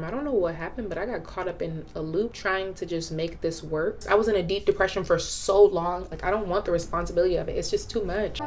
I don't know what happened, but I got caught up in a loop trying to just make this work. I was in a deep depression for so long. Like, I don't want the responsibility of it. It's just too much.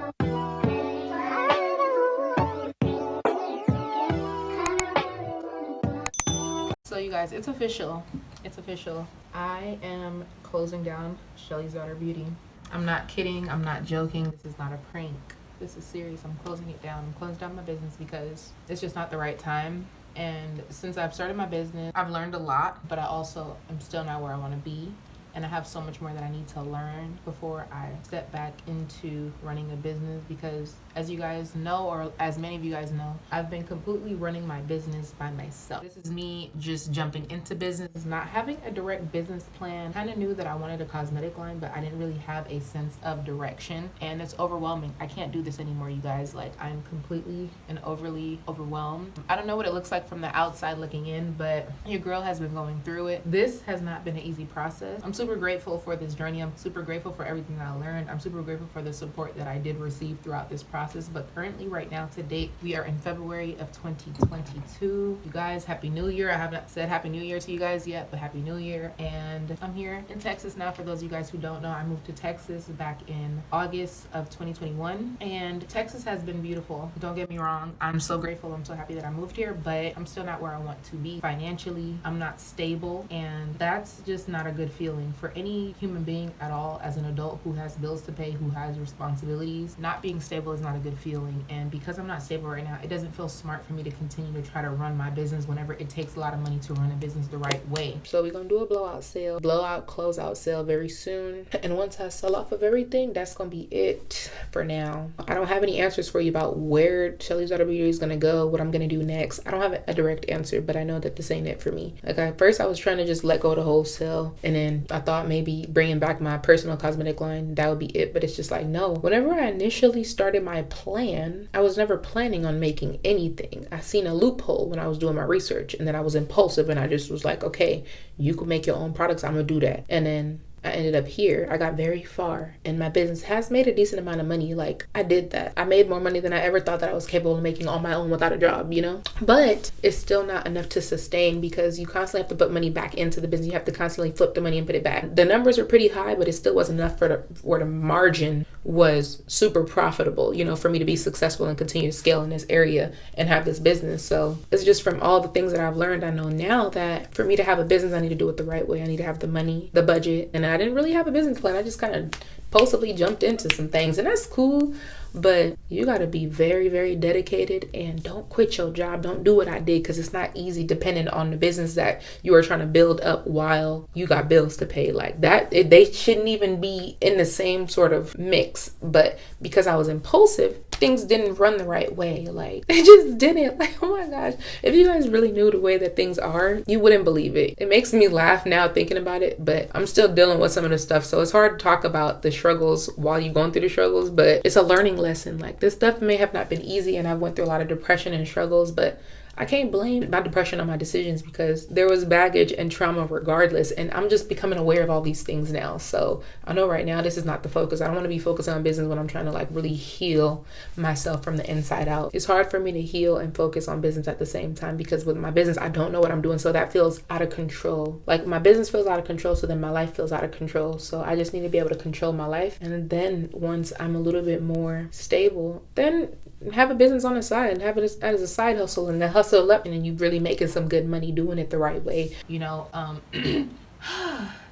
So you guys, it's official. It's official. I am closing down Shelly's Daughter Beauty. I'm not kidding. I'm not joking. This is not a prank. This is serious. I'm closing it down. I'm closing down my business because it's just not the right time. And since I've started my business, I've learned a lot, but I also am still not where I want to be. And I have so much more that I need to learn before I step back into running a business, because as you guys know, or as many of you guys know, I've been completely running my business by myself. This is me just jumping into business, not having a direct business plan. Kind of knew that I wanted a cosmetic line, but I didn't really have a sense of direction, and it's overwhelming. I can't do this anymore, you guys. Like, I'm completely and overly overwhelmed. I don't know what it looks like from the outside looking in, but your girl has been going through it. This has not been an easy process. I'm super grateful for this journey. I'm super grateful for everything that I learned. I'm super grateful for the support that I did receive throughout this process. But currently, right now, to date, we are in February of 2022. You guys, Happy New Year. I have not said Happy New Year to you guys yet, but Happy New Year. And I'm here in Texas now. For those of you guys who don't know, I moved to Texas back in August of 2021. And Texas has been beautiful. Don't get me wrong. I'm so grateful. I'm so happy that I moved here, but I'm still not where I want to be financially. I'm not stable. And that's just not a good feeling for any human being at all. As an adult who has bills to pay, who has responsibilities, not being stable is not a good feeling. And because I'm not stable right now, it doesn't feel smart for me to continue to try to run my business whenever it takes a lot of money to run a business the right way. So we're gonna do a blowout sale, closeout sale very soon. And once I sell off of everything, that's gonna be it for now. I don't have any answers for you about where Shelly's Daughter Beauty is gonna go, what I'm gonna do next. I don't have a direct answer, but I know that this ain't it for me. Like, at first I was trying to just let go of the wholesale, and then I thought maybe bringing back my personal cosmetic line, that would be it. But it's just like, no. Whenever I initially started my plan, I was never planning on making anything. I seen a loophole when I was doing my research, and then I was impulsive and I just was like, okay, you can make your own products, I'm gonna do that. And then I ended up here. I got very far, and my business has made a decent amount of money. Like, I did that. I made more money than I ever thought that I was capable of making on my own without a job, you know? But it's still not enough to sustain, because you constantly have to put money back into the business. You have to constantly flip the money and put it back. The numbers are pretty high, but it still wasn't enough where the margin was super profitable, you know, for me to be successful and continue to scale in this area and have this business. So it's just from all the things that I've learned, I know now that for me to have a business, I need to do it the right way. I need to have the money, the budget, and I didn't really have a business plan. I just kind of impulsively jumped into some things, and that's cool. But you got to be very, very dedicated, and don't quit your job. Don't do what I did, because it's not easy depending on the business that you are trying to build up while you got bills to pay. Like that, they shouldn't even be in the same sort of mix. But because I was impulsive, things didn't run the right way. Like, they just didn't. Like, oh my gosh, if you guys really knew the way that things are, you wouldn't believe it. It makes me laugh now thinking about it, but I'm still dealing with some of the stuff. So it's hard to talk about the struggles while you're going through the struggles, but it's a learning lesson. Like, this stuff may have not been easy, and I've went through a lot of depression and struggles, but I can't blame my depression on my decisions, because there was baggage and trauma regardless. And I'm just becoming aware of all these things now. So I know right now this is not the focus. I don't want to be focused on business when I'm trying to like really heal myself from the inside out. It's hard for me to heal and focus on business at the same time, because with my business, I don't know what I'm doing. So that feels out of control. Like, my business feels out of control, so then my life feels out of control. So I just need to be able to control my life. And then once I'm a little bit more stable, then have a business on the side and have it as a side hustle, and the hustle up, and then you really making some good money doing it the right way, you know.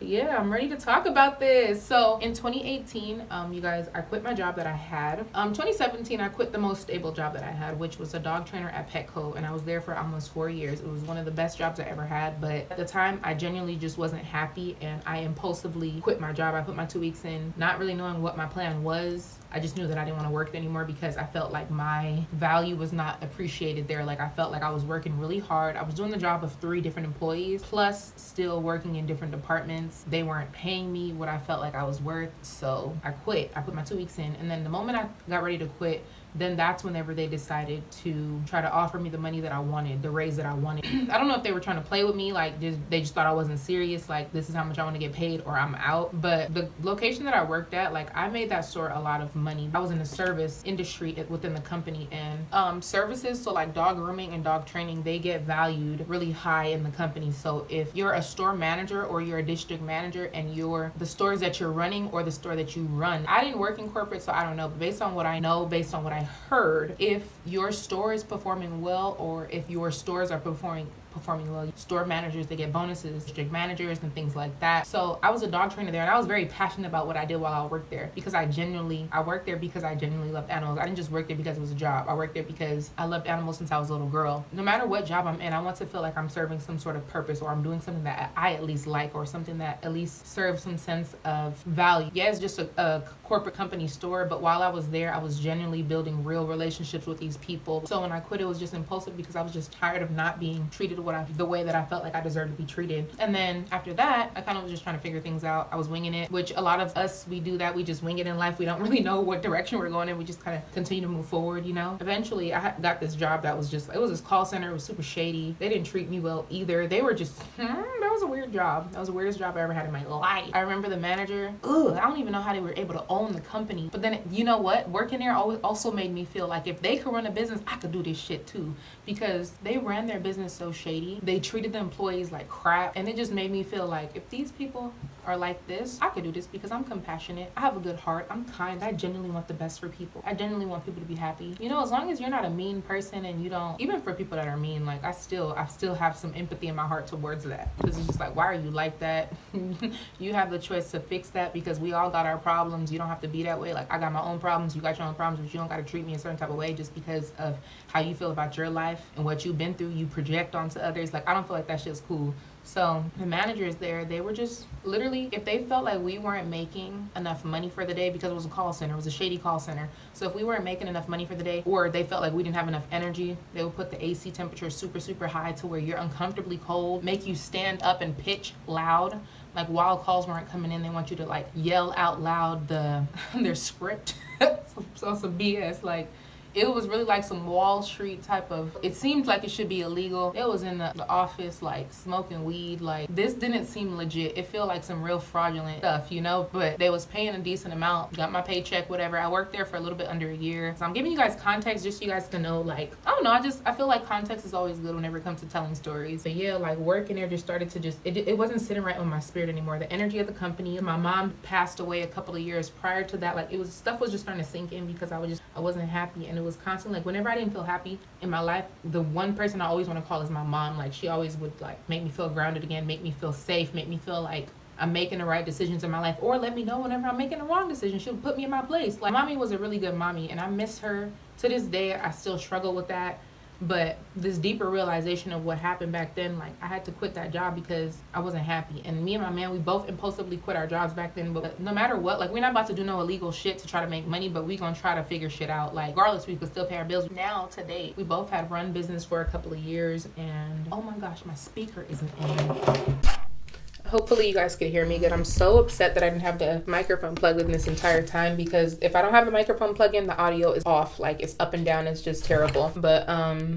Yeah, I'm ready to talk about this. So in 2018, you guys, I quit my job that I had. 2017, I quit the most stable job that I had, which was a dog trainer at Petco, and I was there for almost 4 years. It was one of the best jobs I ever had, but at the time, I genuinely just wasn't happy, and I impulsively quit my job. I put my 2 weeks in, not really knowing what my plan was. I just knew that I didn't want to work anymore, because I felt like my value was not appreciated there. Like, I felt like I was working really hard. I was doing the job of 3 different employees, plus still working in different departments. They weren't paying me what I felt like I was worth. So I quit. I put my 2 weeks in. And then the moment I got ready to quit, then that's whenever they decided to try to offer me the money that I wanted, the raise that I wanted. I don't know if they were trying to play with me, like they just thought I wasn't serious, like this is how much I want to get paid or I'm out. But the location that I worked at, like I made that store a lot of money. I was in the service industry within the company, and services, so like dog grooming and dog training, they get valued really high in the company. So if you're a store manager or you're a district manager and you're the stores that you're running or the store that you run, I didn't work in corporate, so I don't know, but based on what I know, based on what I heard, if your store is performing well or if your stores are performing well, store managers, they get bonuses, district managers and things like that. So I was a dog trainer there, and I was very passionate about what I did while I worked there, because I worked there because I genuinely loved animals. I didn't just work there because it was a job. I worked there because I loved animals since I was a little girl. No matter what job I'm in, I want to feel like I'm serving some sort of purpose, or I'm doing something that I at least like, or something that at least serves some sense of value. Yeah, it's just a corporate company store, but while I was there, I was genuinely building real relationships with these people. So when I quit, it was just impulsive because I was just tired of not being treated the way that I felt like I deserved to be treated. And then after that, I kind of was just trying to figure things out. I was winging it, which a lot of us, we do that. We just wing it in life. We don't really know what direction we're going in. We just kind of continue to move forward, you know? Eventually, I got this job that was it was this call center. It was super shady. They didn't treat me well either. They were just, that was a weird job. That was the weirdest job I ever had in my life. I remember the manager, I don't even know how they were able to own the company. But then, you know what? Working there also made me feel like if they could run a business, I could do this shit too. Because they ran their business so shady. They treated the employees like crap, and it just made me feel like if these people are like this, I could do this because I'm compassionate. I have a good heart. I'm kind. I genuinely want the best for people. I genuinely want people to be happy. You know, as long as you're not a mean person and you don't, even for people that are mean, like I still have some empathy in my heart towards that, because it's just like, why are you like that? You have the choice to fix that, because we all got our problems. You don't have to be that way. Like I got my own problems. You got your own problems, but you don't got to treat me a certain type of way just because of how you feel about your life and what you've been through. You project onto others. Like I don't feel like that shit's cool. So the managers there, they were just literally, if they felt like we weren't making enough money for the day, because it was a call center, it was a shady call center. So if we weren't making enough money for the day, or they felt like we didn't have enough energy, they would put the AC temperature super, super high to where you're uncomfortably cold, make you stand up and pitch loud. Like while calls weren't coming in, they want you to like yell out loud their script. so some BS, like it was really like some Wall Street type of, it seemed like it should be illegal. It was in the office like smoking weed. Like this didn't seem legit. It felt like some real fraudulent stuff, you know, but they was paying a decent amount, got my paycheck, whatever. I worked there for a little bit under a year. So I'm giving you guys context just so you guys can know, like, I don't know, I feel like context is always good whenever it comes to telling stories. But yeah, like working there just started to it wasn't sitting right on my spirit anymore. The energy of the company, my mom passed away a couple of years prior to that. Like stuff was just starting to sink in because I wasn't happy, and it was constantly like whenever I didn't feel happy in my life, the one person I always want to call is my mom. Like she always would like make me feel grounded again, make me feel safe, make me feel like I'm making the right decisions in my life, or let me know whenever I'm making the wrong decision. She'll put me in my place. Like mommy was a really good mommy, and I miss her to this day. I still struggle with that. But this deeper realization of what happened back then, like I had to quit that job because I wasn't happy. And me and my man, we both impulsively quit our jobs back then. But no matter what, like we're not about to do no illegal shit to try to make money, but we gonna try to figure shit out. Like regardless, we could still pay our bills. Now, today, we both had run business for a couple of years, and oh my gosh, my speaker isn't in. Hopefully you guys could hear me good. I'm so upset that I didn't have the microphone plugged in this entire time, because if I don't have the microphone plugged in, the audio is off. Like it's up and down. It's just terrible. But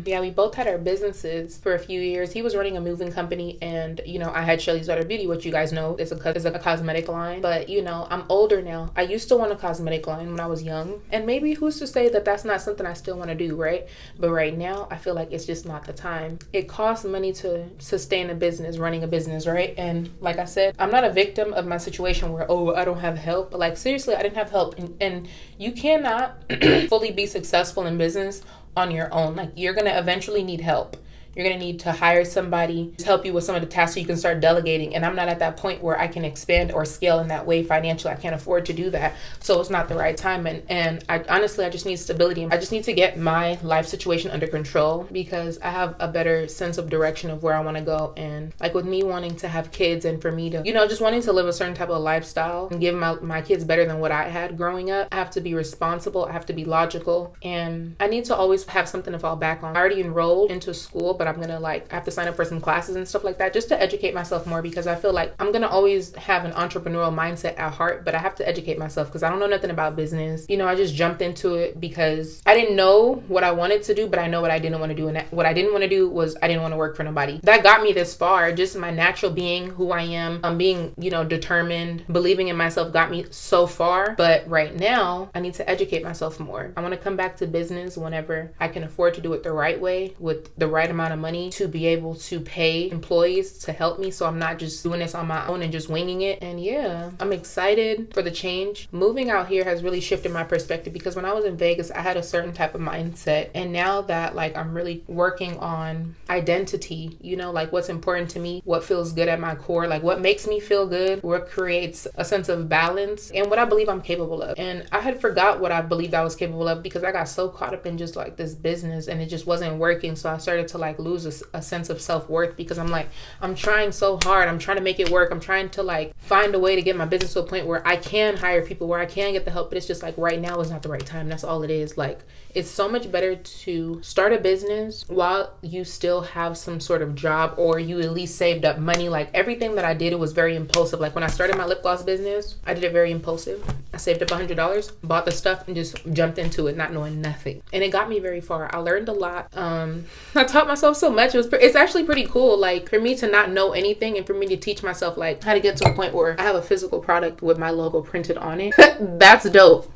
yeah, we both had our businesses for a few years. He was running a moving company, and you know, I had Shelly's Daughter Beauty, which you guys know is a cosmetic line. But you know, I'm older now. I used to want a cosmetic line when I was young, and maybe who's to say that that's not something I still want to do, right? But right now, I feel like it's just not the time. It costs money to sustain a business, running a business, right? And like I said, I'm not a victim of my situation where, oh, I don't have help. But like seriously, I didn't have help. And you cannot fully be successful in business on your own. Like you're going to eventually need help. You're going to need to hire somebody to help you with some of the tasks so you can start delegating. And I'm not at that point where I can expand or scale in that way financially. I can't afford to do that. So it's not the right time. And I honestly, I just need stability. I just need to get my life situation under control, because I have a better sense of direction of where I want to go. And like with me wanting to have kids, and for me to, you know, just wanting to live a certain type of lifestyle and give my kids better than what I had growing up, I have to be responsible. I have to be logical. And I need to always have something to fall back on. I already enrolled into school, but but I'm gonna like I have to sign up for some classes and stuff like that just to educate myself more, because I feel like I'm gonna always have an entrepreneurial mindset at heart, but I have to educate myself because I don't know nothing about business. You know, I just jumped into it because I didn't know what I wanted to do, but I know what I didn't want to do. And what I didn't want to do was I didn't want to work for nobody. That got me this far. Just my natural being, who I am, being, you know, determined, believing in myself got me so far. But right now I need to educate myself more. I want to come back to business whenever I can afford to do it the right way with the right amount of money to be able to pay employees to help me, so I'm not just doing this on my own and just winging it. And yeah, I'm excited for the change. Moving out here has really shifted my perspective, because when I was in Vegas, I had a certain type of mindset. And now that like I'm really working on identity, you know, like what's important to me, what feels good at my core, like what makes me feel good, what creates a sense of balance, and what I believe I'm capable of. And I had forgot what I believed I was capable of because I got so caught up in just like this business and it just wasn't working. So I started to like lose a sense of self-worth, because I'm like, I'm trying so hard. I'm trying to make it work. I'm trying to like find a way to get my business to a point where I can hire people, where I can get the help. But it's just like right now is not the right time. That's all it is. Like, it's so much better to start a business while you still have some sort of job, or you at least saved up money. Like everything that I did, it was very impulsive. Like when I started my lip gloss business, I did it very impulsive. I saved up $100, bought the stuff, and just jumped into it, not knowing nothing. And it got me very far. I learned a lot. I taught myself so much. It's actually pretty cool. Like for me to not know anything and for me to teach myself like how to get to a point where I have a physical product with my logo printed on it. That's dope.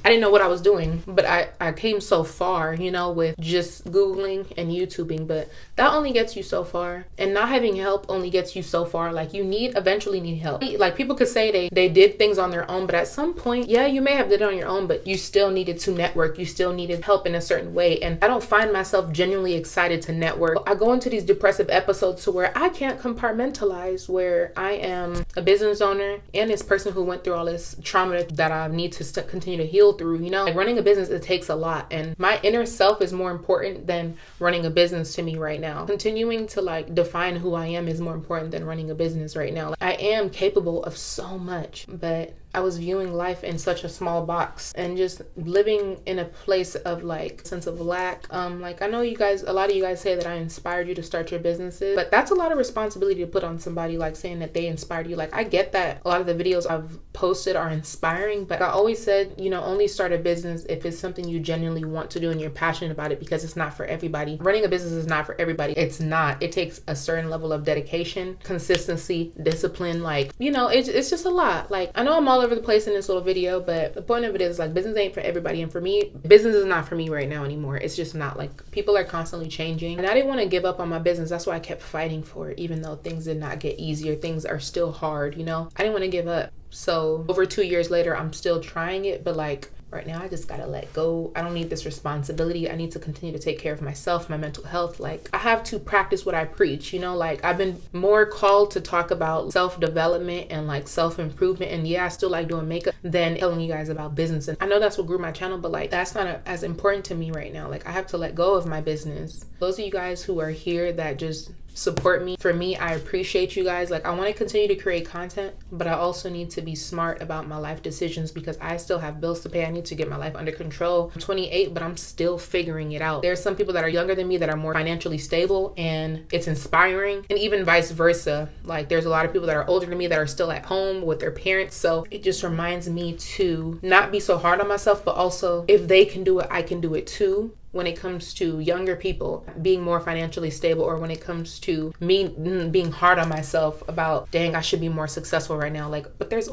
I didn't know what I was doing, but I came so far, you know, with just Googling and YouTubing, but that only gets you so far. And not having help only gets you so far. Like you eventually need help. Like people could say they did things on their own, but at some point, yeah, you may have did it on your own, but you still needed to network. You still needed help in a certain way. And I don't find myself genuinely excited to network. I go into these depressive episodes to where I can't compartmentalize where I am a business owner and this person who went through all this trauma that I need to continue to heal through. You know, like running a business, it takes a lot, and my inner self is more important than running a business to me right now. Continuing to like define who I am is more important than running a business right now. Like, I am capable of so much, but I was viewing life in such a small box and just living in a place of like sense of lack. Like I know a lot of you guys say that I inspired you to start your businesses, but that's a lot of responsibility to put on somebody, like saying that they inspired you. Like I get that a lot of the videos I've posted are inspiring, but I always said, you know, only start a business if it's something you genuinely want to do and you're passionate about it, because it's not for everybody. Running a business is not for everybody. It's not. It takes a certain level of dedication, consistency, discipline. Like, you know, it's just a lot. Like I know I'm all over the place in this little video, but the point of it is like business ain't for everybody. And for me, business is not for me right now anymore. It's just not. Like people are constantly changing, and I didn't want to give up on my business. That's why I kept fighting for it, even though things did not get easier. Things are still hard, you know. I didn't want to give up. So over 2 years later, I'm still trying it, but like right now I just gotta let go. I don't need this responsibility. I need to continue to take care of myself, my mental health. Like I have to practice what I preach, you know. Like I've been more called to talk about self-development and like self-improvement, and yeah, I still like doing makeup than telling you guys about business. And I know that's what grew my channel, but like that's not as important to me right now. Like I have to let go of my business. Those of you guys who are here that just support me, for me, I appreciate you guys. Like I want to continue to create content, but I also need to be smart about my life decisions, because I still have bills to pay. I need to get my life under control. I'm 28, but I'm still figuring it out. There's some people that are younger than me that are more financially stable, and it's inspiring. And even vice versa. Like there's a lot of people that are older than me that are still at home with their parents. So it just reminds me to not be so hard on myself, but also if they can do it, I can do it too. When it comes to younger people being more financially stable, or when it comes to me being hard on myself about, dang, I should be more successful right now. Like, but there's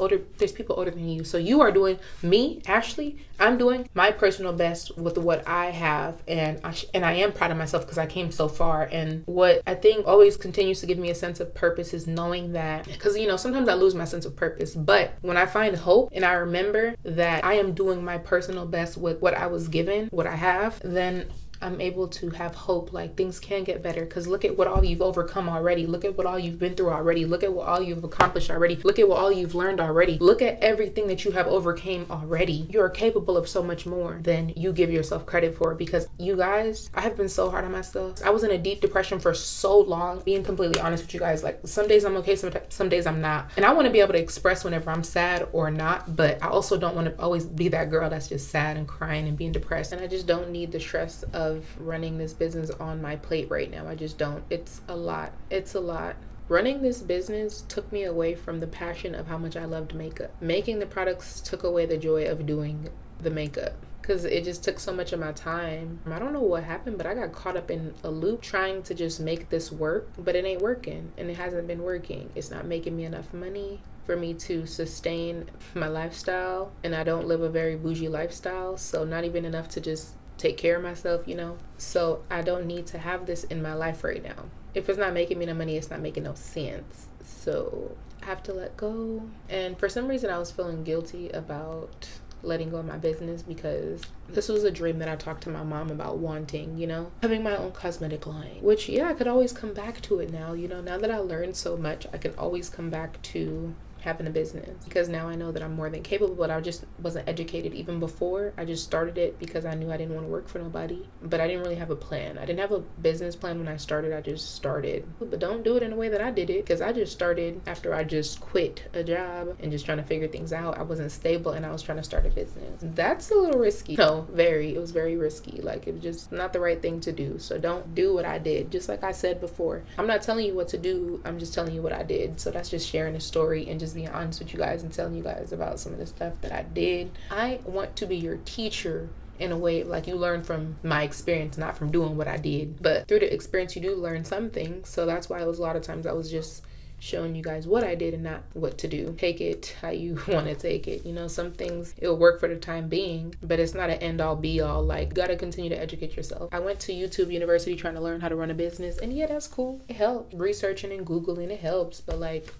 people older than you. So you are doing, me, Ashley, I'm doing my personal best with what I have. And I am proud of myself because I came so far. And what I think always continues to give me a sense of purpose is knowing that, because, you know, sometimes I lose my sense of purpose, but when I find hope and I remember that I am doing my personal best with what I was given, what I have, then I'm able to have hope. Like things can get better, because look at what all you've overcome already. Look at what all you've been through already. Look at what all you've accomplished already. Look at what all you've learned already. Look at everything that you have overcame already. You are capable of so much more than you give yourself credit for, because you guys, I have been so hard on myself. I was in a deep depression for so long. Being completely honest with you guys, like some days I'm okay, some days I'm not. And I want to be able to express whenever I'm sad or not, but I also don't want to always be that girl that's just sad and crying and being depressed. And I just don't need the stress of love running this business on my plate right now. I just don't. It's a lot. It's a lot. Running this business took me away from the passion of how much I loved makeup. Making the products took away the joy of doing the makeup, because it just took so much of my time. I don't know what happened, but I got caught up in a loop trying to just make this work, but it ain't working, and it hasn't been working. It's not making me enough money for me to sustain my lifestyle, and I don't live a very bougie lifestyle, so not even enough to just take care of myself, you know? So I don't need to have this in my life right now. If it's not making me no money, it's not making no sense. So I have to let go. And for some reason, I was feeling guilty about letting go of my business, because this was a dream that I talked to my mom about wanting, you know, having my own cosmetic line, which, yeah, I could always come back to it now, you know, now that I learned so much, I can always come back to having a business, because now I know that I'm more than capable. But I just wasn't educated even before. I just started it because I knew I didn't want to work for nobody, but I didn't really have a plan. I didn't have a business plan when I started. I just started. But don't do it in the way that I did it, because I just started after I just quit a job and just trying to figure things out. I wasn't stable, and I was trying to start a business. That's a little risky. No, it was very risky. Like, it was just not the right thing to do. So don't do what I did. Just like I said before, I'm not telling you what to do, I'm just telling you what I did. So that's just sharing a story and just being honest with you guys and telling you guys about some of the stuff that I did. I want to be your teacher in a way, like, you learn from my experience, not from doing what I did, but through the experience you do learn something. So that's why it was a lot of times I was just showing you guys what I did and not what to do. Take it how you want to take it. You know, some things it'll work for the time being, but it's not an end all be all. Like, you gotta continue to educate yourself. I went to YouTube University trying to learn how to run a business, and yeah, that's cool. It helped. Researching and Googling, it helps, but like,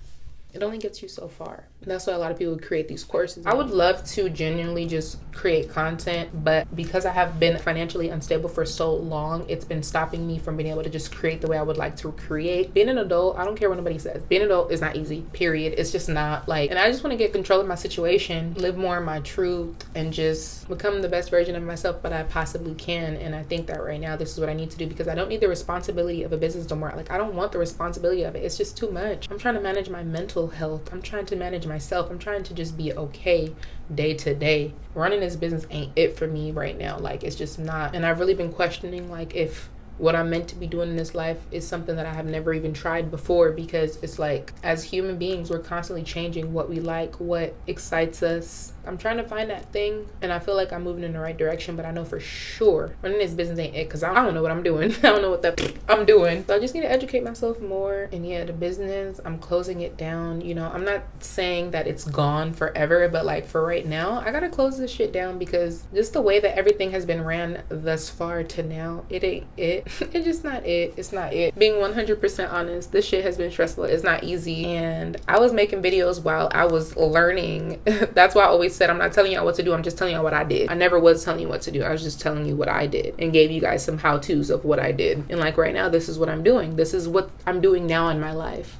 it only gets you so far. That's why a lot of people create these courses. I would love to genuinely just create content, but because I have been financially unstable for so long, it's been stopping me from being able to just create the way I would like to create. Being an adult, I don't care what nobody says. Being an adult is not easy, period. It's just not. Like, and I just want to get control of my situation, live more in my truth, and just become the best version of myself that I possibly can. And I think that right now, this is what I need to do, because I don't need the responsibility of a business no more. Like, I don't want the responsibility of it. It's just too much. I'm trying to manage my mental health. I'm trying to manage myself. I'm trying to just be okay day to day. Running this business ain't it for me right now. Like, it's just not. And I've really been questioning, like, if what I'm meant to be doing in this life is something that I have never even tried before, because it's like, as human beings, we're constantly changing what we like, what excites us. I'm trying to find that thing, and I feel like I'm moving in the right direction, but I know for sure running this business ain't it, because I don't know what I'm doing. I don't know what I'm doing. So I just need to educate myself more. And yeah, the business, I'm closing it down. You know, I'm not saying that it's gone forever, but like, for right now, I gotta close this shit down, because just the way that everything has been ran thus far to now, it ain't it. It's just not it. It's not it. Being 100% honest, this shit has been stressful. It's not easy. And I was making videos while I was learning. That's why I always said, I'm not telling y'all what to do. I'm just telling y'all what I did. I never was telling you what to do. I was just telling you what I did and gave you guys some how-tos of what I did. And like, right now, this is what I'm doing. This is what I'm doing now in my life.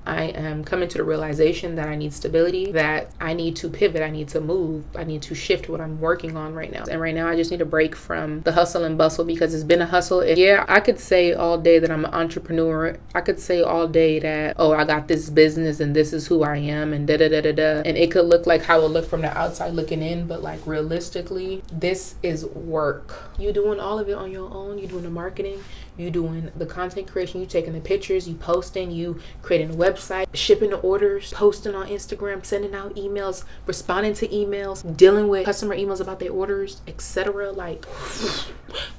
I am coming to the realization that I need stability, that I need to pivot, I need to move, I need to shift what I'm working on right now. And right now, I just need a break from the hustle and bustle, because it's been a hustle. Yeah, I could say all day that I'm an entrepreneur. I could say all day that, oh, I got this business and this is who I am and da-da-da-da-da. And it could look like how it look from the outside looking in, but like, realistically, this is work. You doing all of it on your own. You doing the marketing, you doing the content creation, you taking the pictures, you posting, you creating a website, shipping the orders, posting on Instagram, sending out emails, responding to emails, dealing with customer emails about their orders, etc. Like,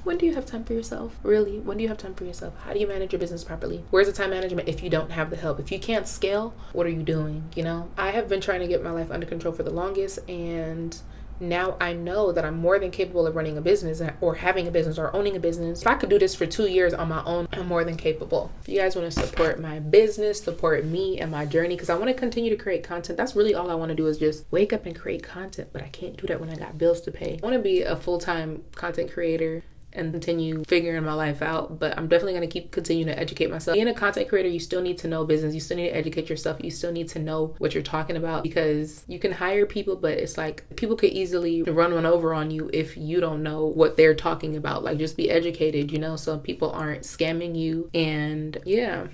when do you have time for yourself? Really? When do you have time for yourself? How do you manage your business properly? Where's the time management if you don't have the help? If you can't scale, what are you doing? You know, I have been trying to get my life under control for the longest, and now I know that I'm more than capable of running a business or having a business or owning a business. If I could do this for 2 years on my own, I'm more than capable. If you guys want to support my business, support me and my journey, because I want to continue to create content. That's really all I want to do, is just wake up and create content, but I can't do that when I got bills to pay. I want to be a full-time content creator and continue figuring my life out, but I'm definitely going to keep continuing to educate myself. Being a content creator, you still need to know business, you still need to educate yourself, you still need to know what you're talking about, because you can hire people, but it's like, people could easily run one over on you if you don't know what they're talking about. Like, just be educated, you know, so people aren't scamming you. And yeah,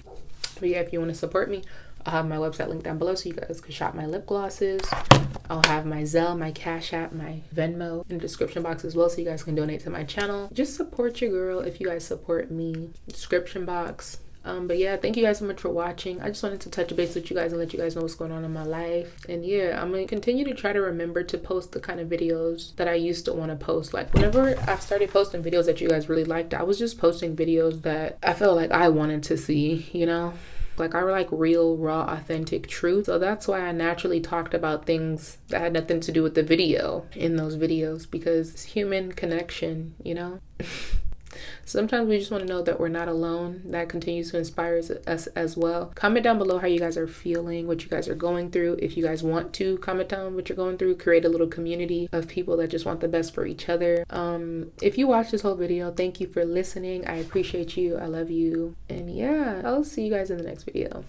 but yeah, if you want to support me, I'll have my website link down below so you guys can shop my lip glosses. I'll have my Zelle, my Cash App, my Venmo in the description box as well so you guys can donate to my channel. Just support your girl if you guys support me. Description box. But yeah, thank you guys so much for watching. I just wanted to touch base with you guys and let you guys know what's going on in my life. And yeah, I'm gonna continue to try to remember to post the kind of videos that I used to want to post. Like whenever I started posting videos that you guys really liked, I was just posting videos that I felt like I wanted to see, you know? Like I like real, raw, authentic truth. So that's why I naturally talked about things that had nothing to do with the video in those videos, because it's human connection, you know? Sometimes we just want to know that we're not alone. That continues to inspire us as well. Comment down below how you guys are feeling, what you guys are going through. If you guys want to comment down what you're going through, create a little community of people that just want the best for each other. If you watched this whole video, thank you for listening. I appreciate you. I love you. And yeah, I'll see you guys in the next video.